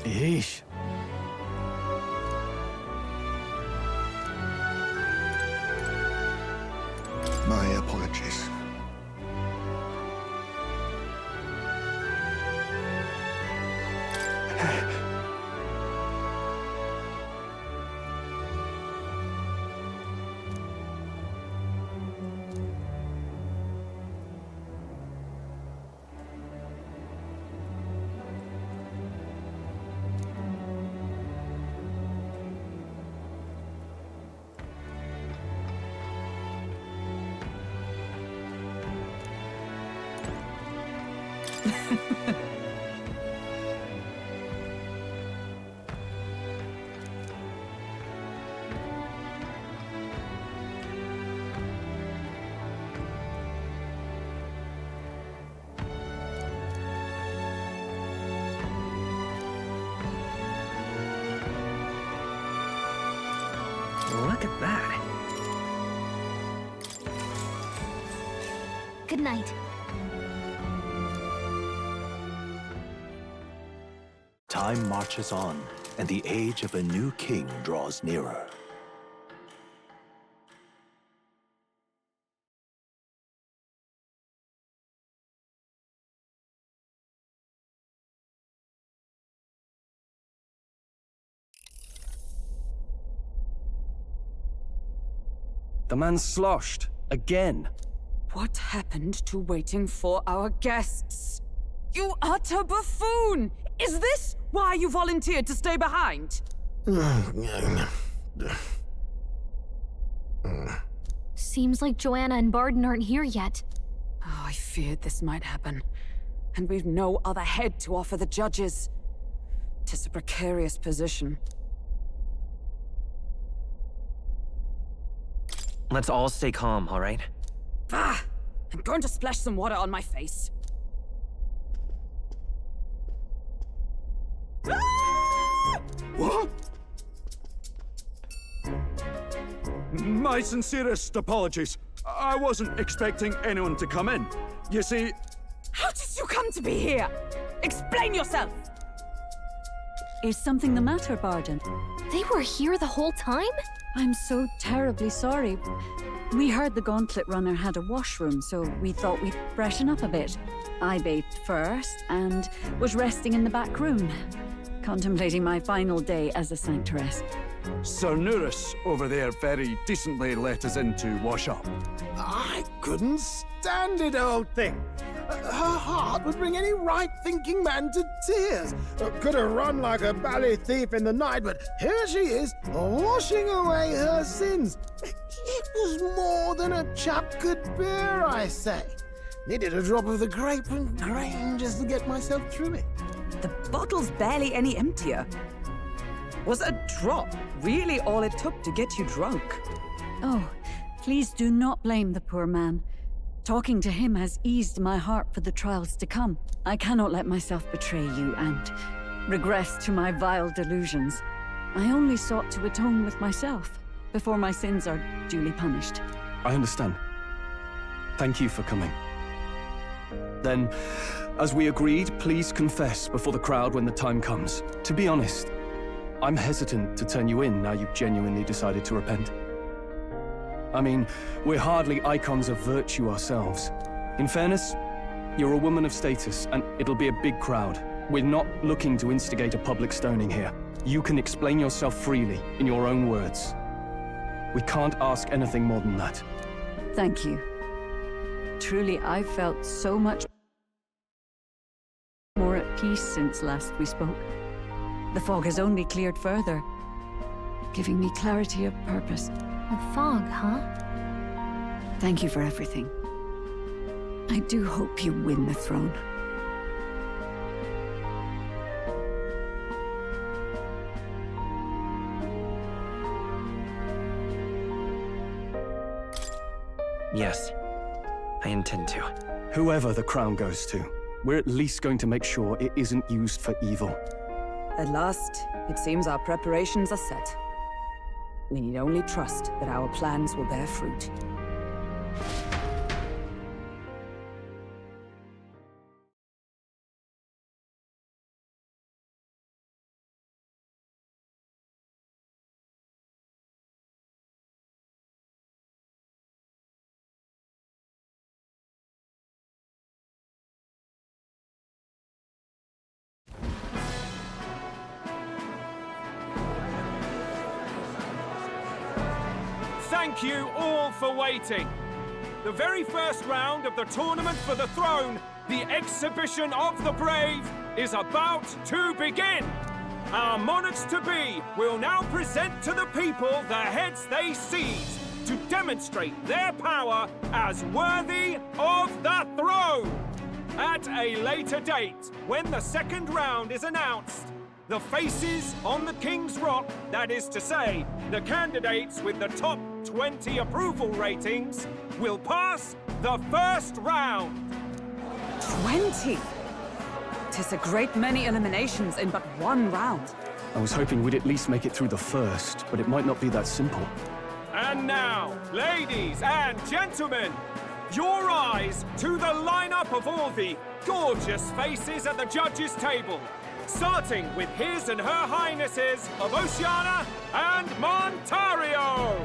Yeesh. My apologies. Look at that. Good night. Time marches on, and the age of a new king draws nearer. The man's sloshed. Again. What happened to waiting for our guests? You utter buffoon! Is this why you volunteered to stay behind? Seems like Joanna and Barden aren't here yet. Oh, I feared this might happen. And we've no other head to offer the judges. 'Tis a precarious position. Let's all stay calm, all right? Ah! I'm going to splash some water on my face. What? My sincerest apologies. I wasn't expecting anyone to come in. You see... How did you come to be here? Explain yourself! Is something the matter, Barden? They were here the whole time? I'm so terribly sorry. We heard the Gauntlet Runner had a washroom, so we thought we'd freshen up a bit. I bathed first and was resting in the back room, contemplating my final day as a Sanctoress. Sir Nuris over there very decently let us in to wash up. I couldn't stand it, old thing. Her heart would bring any right-thinking man to tears. Could have run like a ballet thief in the night, but here she is, washing away her sins. It was more than a chap could bear, I say. Needed a drop of the grape and grain just to get myself through it. The bottle's barely any emptier. Was a drop really all it took to get you drunk? Oh, please do not blame the poor man. Talking to him has eased my heart for the trials to come. I cannot let myself betray you and regress to my vile delusions. I only sought to atone with myself before my sins are duly punished. I understand. Thank you for coming. Then, as we agreed, please confess before the crowd when the time comes. To be honest, I'm hesitant to turn you in now you've genuinely decided to repent. I mean, we're hardly icons of virtue ourselves. In fairness, you're a woman of status, and it'll be a big crowd. We're not looking to instigate a public stoning here. You can explain yourself freely, in your own words. We can't ask anything more than that. Thank you. Truly, I've felt so much more at peace since last we spoke. The fog has only cleared further, giving me clarity of purpose. A fog, huh? Thank you for everything. I do hope you win the throne. Yes, I intend to. Whoever the crown goes to, we're at least going to make sure it isn't used for evil. At last, it seems our preparations are set. We need only trust that our plans will bear fruit. thank you all for waiting. The very first round of the Tournament for the Throne, the Exhibition of the Brave, is about to begin. Our monarchs-to-be will now present to the people the heads they seize to demonstrate their power as worthy of the throne. At a later date, when the second round is announced, the faces on the King's Rock, that is to say, the candidates with the top 20 approval ratings, will pass the first round. 20? 'Tis a great many eliminations in but one round. I was hoping we'd at least make it through the first, but it might not be that simple. And now, ladies and gentlemen, your eyes to the lineup of all the gorgeous faces at the judges' table, starting with His and Her Highnesses of Oceania and Montario.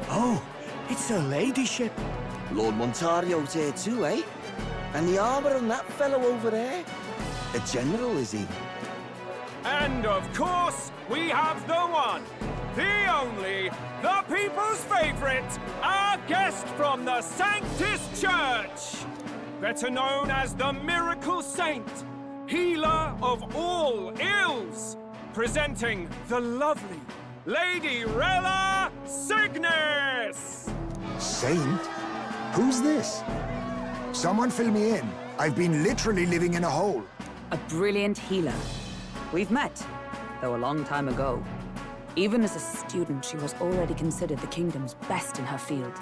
Oh, it's her ladyship. Lord Montario's here too, eh? And the armor on that fellow over there? A general, is he? And of course, we have the one, the only, the people's favorite, our guest from the Sanctus Church, better known as the Miracle Saint, healer of all ills, presenting the lovely Lady Rella Cygnus! Saint? Who's this? Someone fill me in. I've been literally living in a hole. A brilliant healer. We've met, though a long time ago. Even as a student, she was already considered the kingdom's best in her field.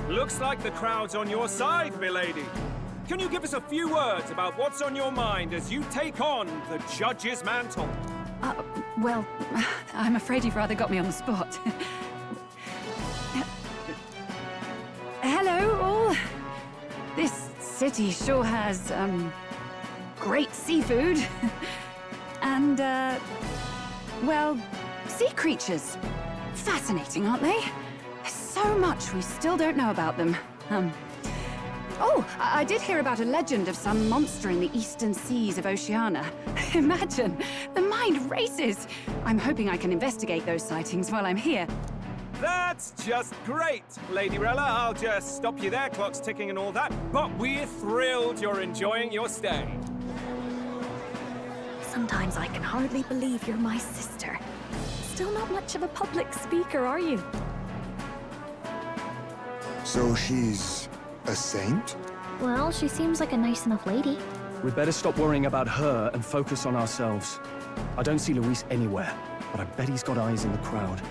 Looks like the crowd's on your side, milady. Can you give us a few words about what's on your mind as you take on the judge's mantle? Well, I'm afraid you've rather got me on the spot. Hello, all. This city sure has, great seafood. And, well, sea creatures. Fascinating, aren't they? There's so much we still don't know about them. Oh, I did hear about a legend of some monster in the eastern seas of Oceania. Imagine, the mind races. I'm hoping I can investigate those sightings while I'm here. That's just great, Lady Rella. I'll just stop you there, clock's ticking and all that. But we're thrilled you're enjoying your stay. Sometimes I can hardly believe you're my sister. Still not much of a public speaker, are you? So she's a saint? Well, she seems like a nice enough lady. We'd better stop worrying about her and focus on ourselves. I don't see Luis anywhere, but I bet he's got eyes in the crowd.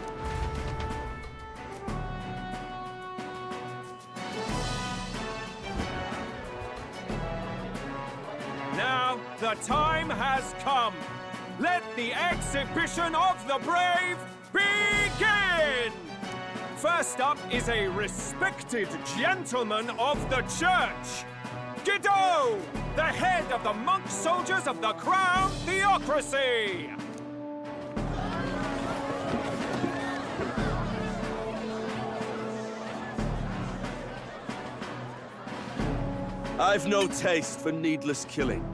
Now, the time has come. Let the exhibition of the brave begin! First up is a respected gentleman of the church. Guido, the head of the monk soldiers of the Crown Theocracy. I've no taste for needless killing.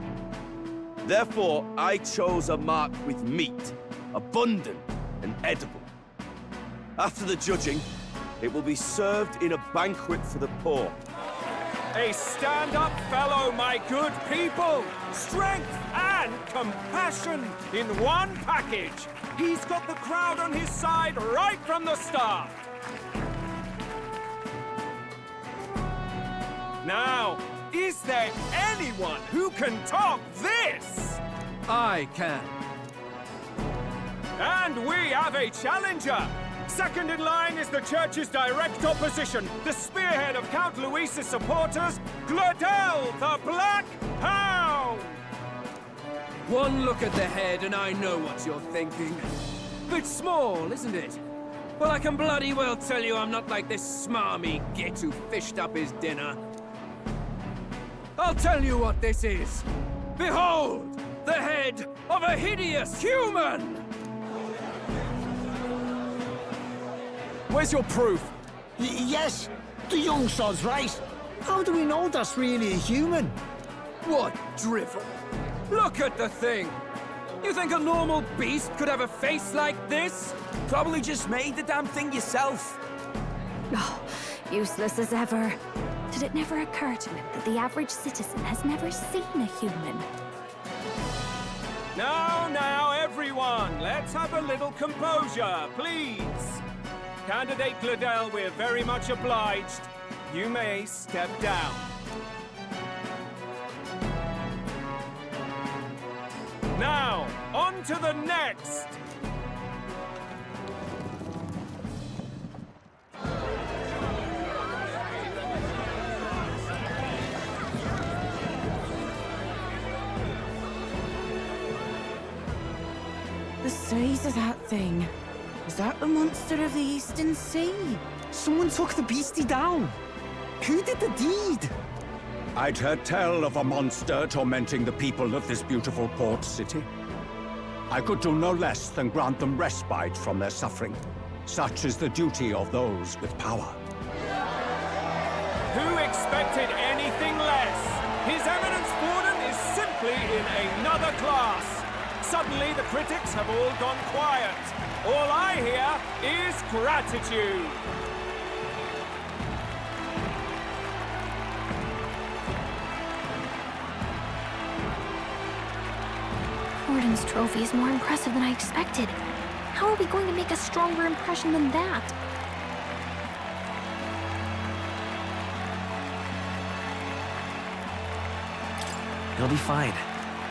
Therefore, I chose a mark with meat, abundant and edible. After the judging, it will be served in a banquet for the poor. A stand-up fellow, my good people! Strength and compassion in one package! He's got the crowd on his side right from the start! Now, is there anyone who can top this? I can. And we have a challenger! Second in line is the church's direct opposition, the spearhead of Count Luis's supporters, Gladel the Black Hound! One look at the head and I know what you're thinking. Bit small, isn't it? Well, I can bloody well tell you I'm not like this smarmy git who fished up his dinner. I'll tell you what this is. Behold, the head of a hideous human! Where's your proof? Yes, the young sod's right. How do we know that's really a human? What drivel? Look at the thing! You think a normal beast could have a face like this? Probably just made the damn thing yourself. Oh, useless as ever. Did it never occur to him that the average citizen has never seen a human? Now, everyone, let's have a little composure, please. Candidate Gladell, we're very much obliged. You may step down. Now, on to the next! The size of that thing. Is that the monster of the Eastern Sea? Someone took the beastie down. Who did the deed? I'd heard tell of a monster tormenting the people of this beautiful port city. I could do no less than grant them respite from their suffering. Such is the duty of those with power. Who expected anything less? His Eminence Borden is simply in another class. Suddenly the critics have all gone quiet. All I hear is gratitude. Borden's trophy is more impressive than I expected. How are we going to make a stronger impression than that? You'll be fine.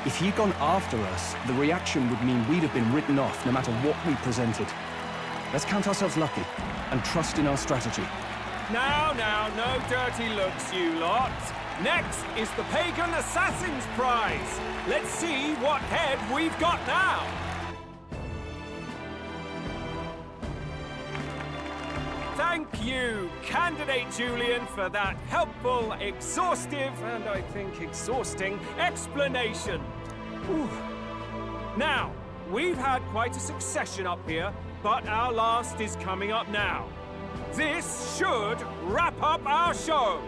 If he'd gone after us, the reaction would mean we'd have been written off no matter what we presented. Let's count ourselves lucky and trust in our strategy. Now, no dirty looks, you lot. Next is the Pagan Assassin's Prize. Let's see what head we've got now. Thank you, Candidate Julian, for that helpful, exhaustive, and I think exhausting explanation. Whew. Now, we've had quite a succession up here, but our last is coming up now. This should wrap up our show.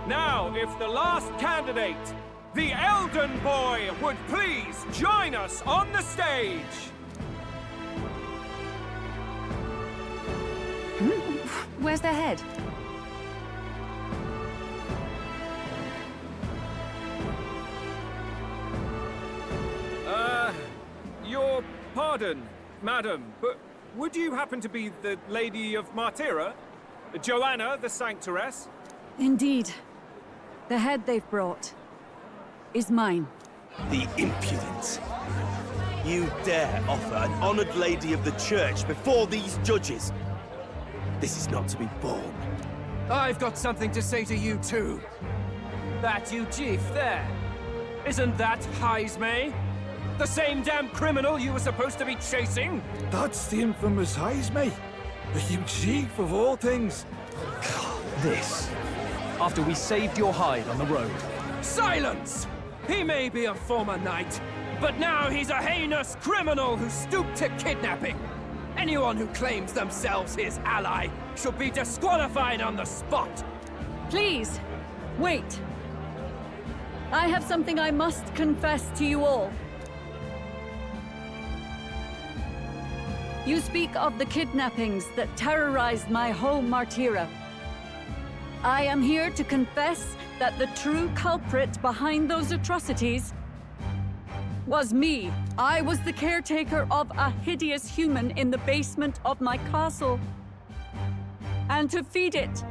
Now, if the last candidate, the Elden Boy, would please join us on the stage. Where's their head? Your pardon, madam, but would you happen to be the Lady of Martyra? Joanna, the Sanctoress? Indeed. The head they've brought is mine. The impudence. You dare offer an honored lady of the church before these judges? This is not to be borne. I've got something to say to you too. That you chief there. Isn't that Heismay? The same damn criminal you were supposed to be chasing? That's the infamous Heismay. The huge chief of all things. This. After we saved your hide on the road. Silence! He may be a former knight, but now he's a heinous criminal who stooped to kidnapping. Anyone who claims themselves his ally should be disqualified on the spot. Please, wait. I have something I must confess to you all. You speak of the kidnappings that terrorized my home, Martyra. I am here to confess that the true culprit behind those atrocities was me. I was the caretaker of a hideous human in the basement of my castle. And to feed it,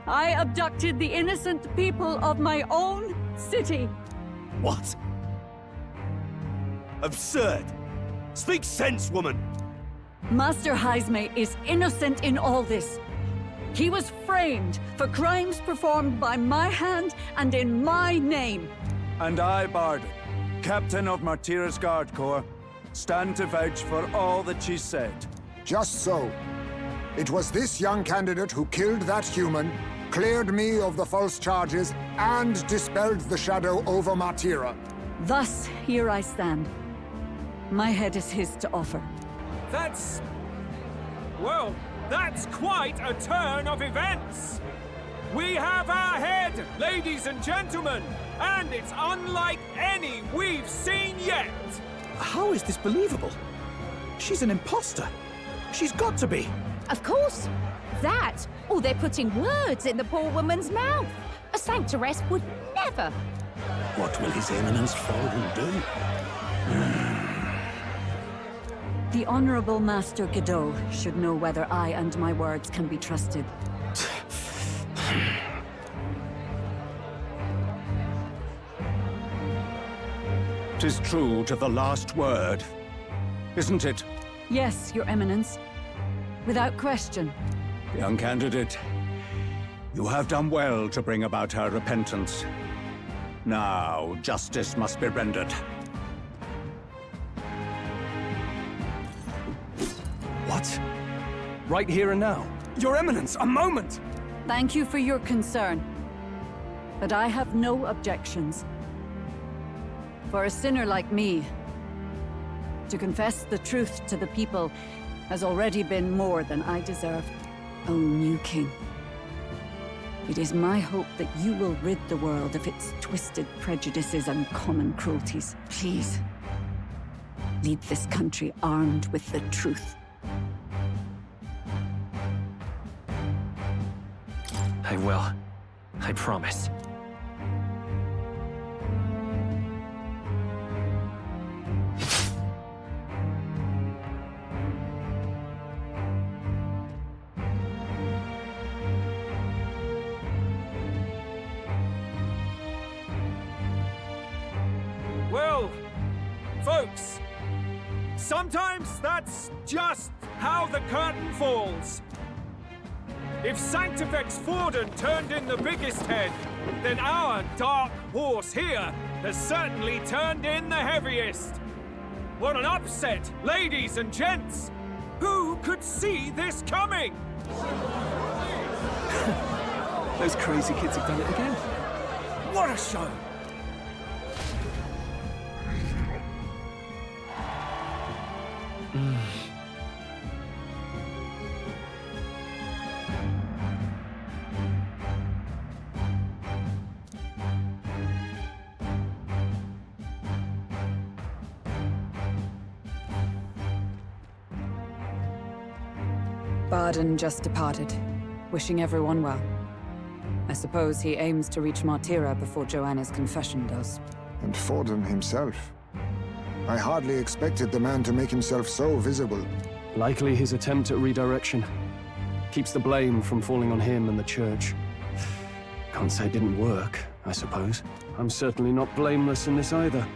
I abducted the innocent people of my own city. What? Absurd! Speak sense, woman! Master Heismay is innocent in all this. He was framed for crimes performed by my hand and in my name. And I, Bardon, Captain of Martyra's Guard Corps, stand to vouch for all that she said. Just so. It was this young candidate who killed that human, cleared me of the false charges, and dispelled the shadow over Martyra. Thus, here I stand. My head is his to offer. That's... well, that's quite a turn of events. We have our head, ladies and gentlemen, and it's unlike any we've seen yet. How is this believable? She's an imposter. She's got to be. Of course. that, or they're putting words in the poor woman's mouth. A sanctoress would never. What will His Eminence Foden do? The Honorable Master Godot should know whether I and my words can be trusted. 'Tis true to the last word, isn't it? Yes, Your Eminence. Without question. Young candidate, you have done well to bring about her repentance. Now, justice must be rendered. What? Right here and now? Your Eminence, a moment! Thank you for your concern. But I have no objections. For a sinner like me, to confess the truth to the people has already been more than I deserve. O new king, it is my hope that you will rid the world of its twisted prejudices and common cruelties. Please, lead this country armed with the truth. I will. I promise. Well, folks, sometimes that's just how the curtain falls. If Sanctifex Forden turned in the biggest head, then our dark horse here has certainly turned in the heaviest. What an upset, ladies and gents! Who could see this coming? Those crazy kids have done it again. What a show! Barden just departed, wishing everyone well. I suppose he aims to reach Martira before Joanna's confession does. And Forden himself. I hardly expected the man to make himself so visible. Likely his attempt at redirection. Keeps the blame from falling on him and the church. Can't say it didn't work, I suppose. I'm certainly not blameless in this either.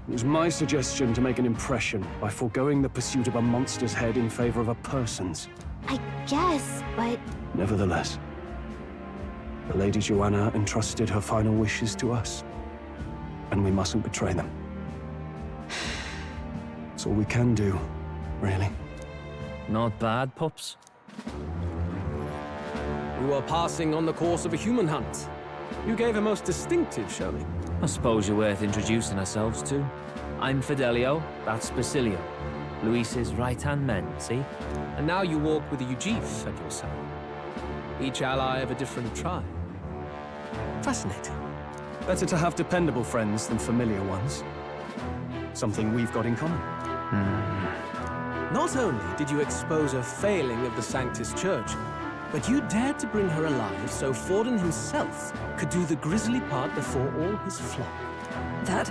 It was my suggestion to make an impression by foregoing the pursuit of a monster's head in favor of a person's. I guess, but... Nevertheless, the Lady Joanna entrusted her final wishes to us, and we mustn't betray them. It's all we can do, really. Not bad, pups. We were passing on the course of a human hunt. You gave a most distinctive showing. I suppose you're worth introducing ourselves to. I'm Fidelio, that's Basilio. Luis's right-hand men, see? And now you walk with a Ujif at your side. Each ally of a different tribe. Fascinating. Better to have dependable friends than familiar ones. Something we've got in common. Not only did you expose a failing of the Sanctus Church, but you dared to bring her alive so Forden himself could do the grisly part before all his flock. That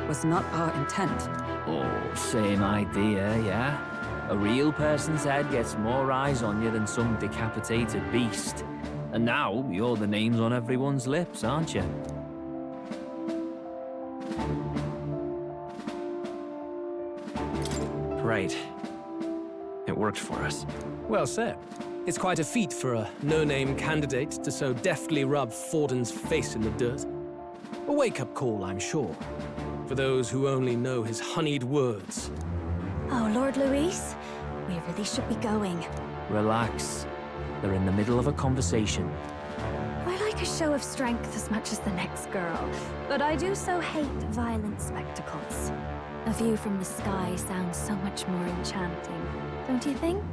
was not our intent. Oh, same idea, yeah? A real person's head gets more eyes on you than some decapitated beast. And now, you're the names on everyone's lips, aren't you? Right. It worked for us. Well said. It's quite a feat for a no-name candidate to so deftly rub Forden's face in the dirt. A wake-up call, I'm sure, for those who only know his honeyed words. Oh, Lord Luis, we really should be going. Relax. They're in the middle of a conversation. I like a show of strength as much as the next girl, but I do so hate violent spectacles. A view from the sky sounds so much more enchanting, don't you think?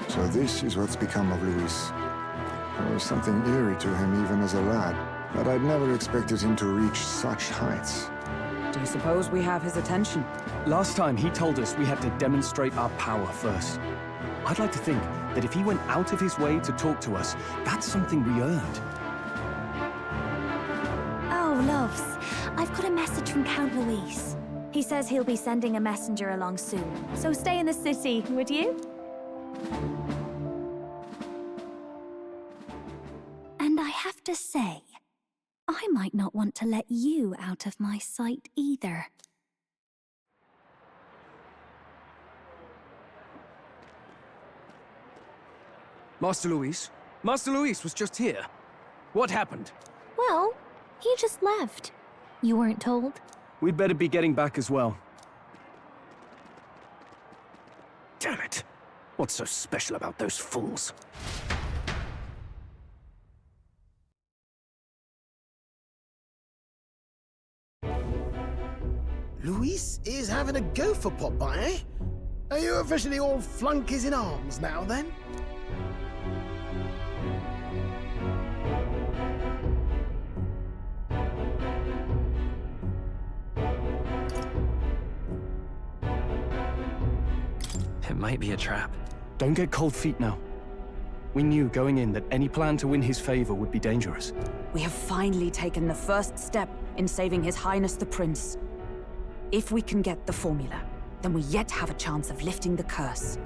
So this is what's become of Luis. There was something eerie to him even as a lad, but I'd never expected him to reach such heights. Do I suppose we have his attention. Last time, he told us we had to demonstrate our power first. I'd like to think that if he went out of his way to talk to us, that's something we earned. Oh, loves. I've got a message from Count Luis. He says he'll be sending a messenger along soon. So stay in the city, would you? And I have to say, I might not want to let you out of my sight either. Master Luis? Master Luis was just here. What happened? Well, he just left. You weren't told? We'd better be getting back as well. Damn it. What's so special about those fools? Luis is having a go for Popeye, eh? Are you officially all flunkies in arms now, then? It might be a trap. Don't get cold feet now. We knew going in that any plan to win his favor would be dangerous. We have finally taken the first step in saving His Highness the Prince. If we can get the formula, then we yet have a chance of lifting the curse.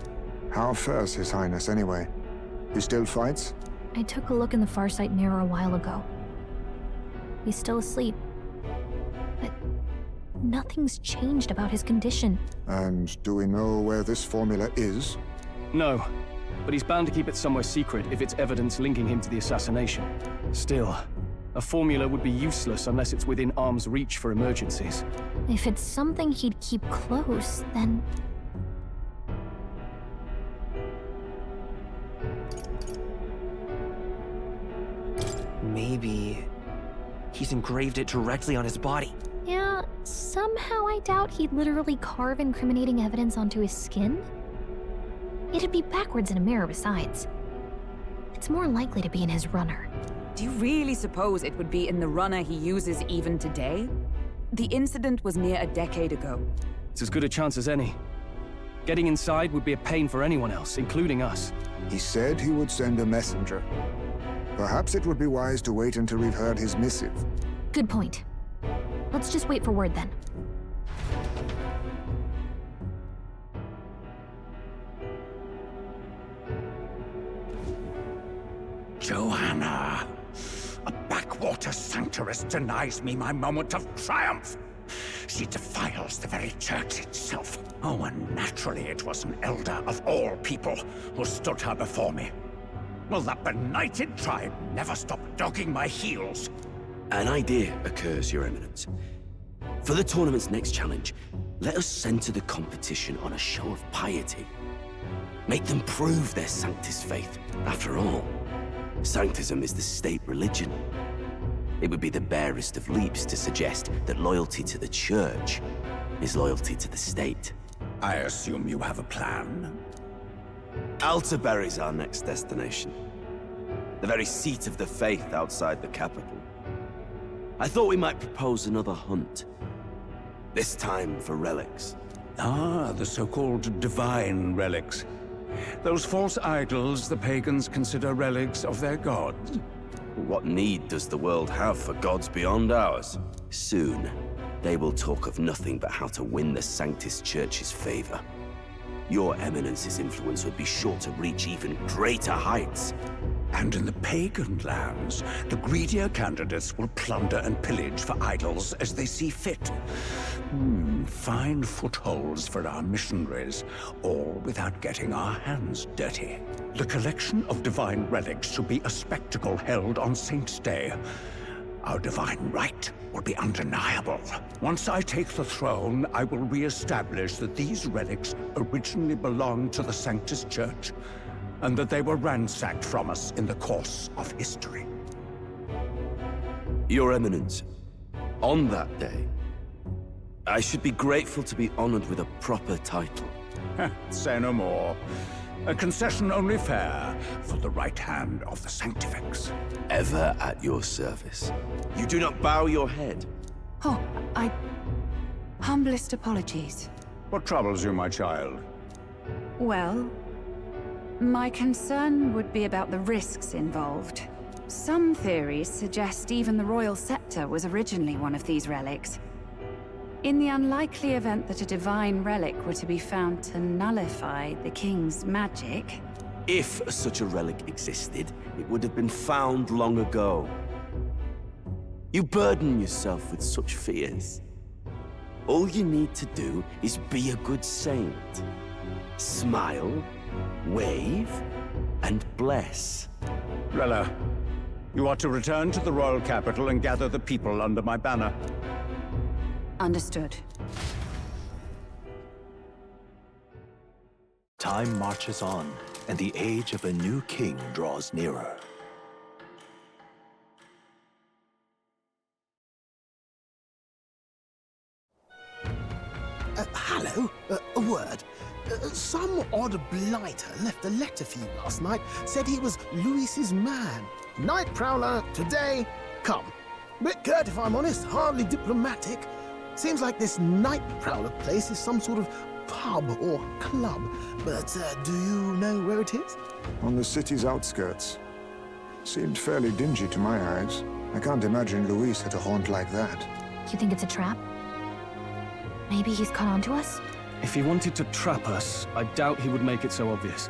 How fares His Highness, anyway? He still fights? I took a look in the Farsight mirror a while ago. He's still asleep. But nothing's changed about his condition. And do we know where this formula is? No, but he's bound to keep it somewhere secret if it's evidence linking him to the assassination. Still, a formula would be useless unless it's within arm's reach for emergencies. If it's something he'd keep close, then... Maybe he's engraved it directly on his body. Yeah, somehow I doubt he'd literally carve incriminating evidence onto his skin. It'd be backwards in a mirror besides. It's more likely to be in his runner. Do you really suppose it would be in the runner he uses even today? The incident was near a decade ago. It's as good a chance as any. Getting inside would be a pain for anyone else, including us. He said he would send a messenger. Perhaps it would be wise to wait until we've heard his missive. Good point. Let's just wait for word then. Joanna! A backwater sanctuarist denies me my moment of triumph! She defiles the very church itself. Oh, and naturally it was an elder of all people who stood her before me. Will that benighted tribe never stop dogging my heels? An idea occurs, Your Eminence. For the tournament's next challenge, let us center the competition on a show of piety. Make them prove their Sanctus faith. After all, Sanctism is the state religion. It would be the barest of leaps to suggest that loyalty to the church is loyalty to the state. I assume you have a plan? Altaberry's our next destination. The very seat of the faith outside the capital. I thought we might propose another hunt. This time for relics. Ah, the so-called divine relics. Those false idols the pagans consider relics of their gods. What need does the world have for gods beyond ours? Soon, they will talk of nothing but how to win the Sanctus Church's favor. Your Eminence's influence would be sure to reach even greater heights. And in the pagan lands, the greedier candidates will plunder and pillage for idols as they see fit. Fine footholds for our missionaries, all without getting our hands dirty. The collection of divine relics should be a spectacle held on Saint's Day. Our divine right will be undeniable. Once I take the throne, I will re-establish that these relics originally belonged to the Sanctus Church, and that they were ransacked from us in the course of history. Your Eminence, on that day, I should be grateful to be honored with a proper title. Say no more. A concession only fair for the right hand of the Sanctifex. Ever at your service. You do not bow your head. Oh, Humblest apologies. What troubles you, my child? Well, my concern would be about the risks involved. Some theories suggest even the royal scepter was originally one of these relics. In the unlikely event that a divine relic were to be found to nullify the king's magic... If such a relic existed, it would have been found long ago. You burden yourself with such fears. All you need to do is be a good saint. Smile, wave, and bless. Rella, you are to return to the royal capital and gather the people under my banner. Understood. Time marches on, and the age of a new king draws nearer. Hello? A word. Some odd blighter left a letter for you last night. Said he was Luis's man. Night Prowler, today, come. Bit curt if I'm honest, hardly diplomatic. Seems like this Night Prowler place is some sort of pub or club. But do you know where it is? On the city's outskirts. Seemed fairly dingy to my eyes. I can't imagine Luis had a haunt like that. You think it's a trap? Maybe he's caught on to us? If he wanted to trap us, I doubt he would make it so obvious.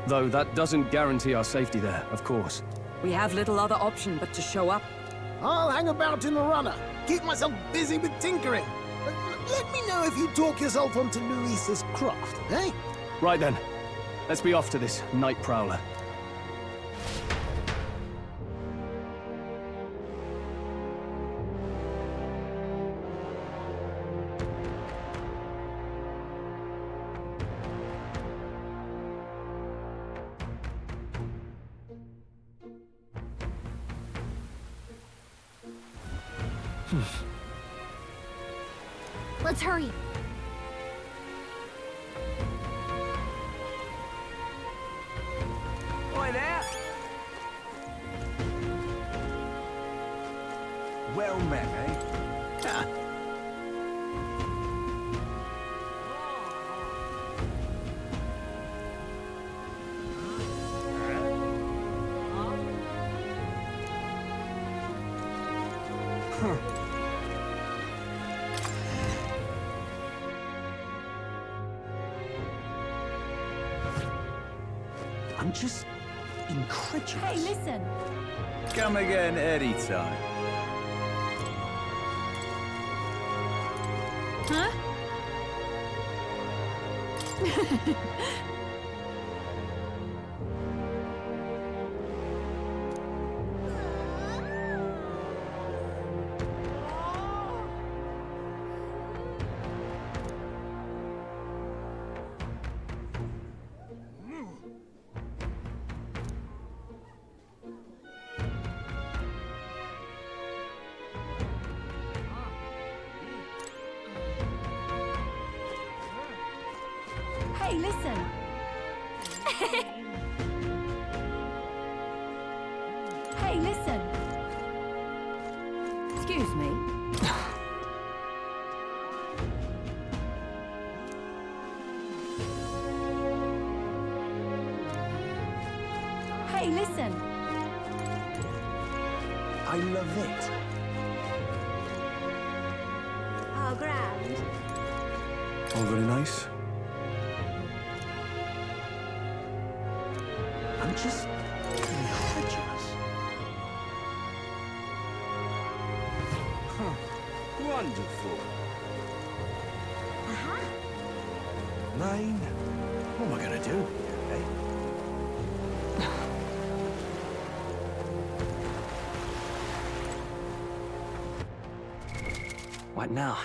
Though that doesn't guarantee our safety there, of course. We have little other option but to show up. I'll hang about in the runner. Keep myself busy with tinkering. Let me know if you talk yourself onto Luis's craft, eh? Right then. Let's be off to this Night Prowler. Let's hurry. Oi there! Well met, eh? I'm just incredulous. Hey, listen. Come again anytime. Huh? Hey, listen. Hey, listen. Excuse me. Hey, listen. I love it. Oh, grand. All very nice. I'm just incredulous. Wonderful. Rain, what am I gonna do? Eh? What now?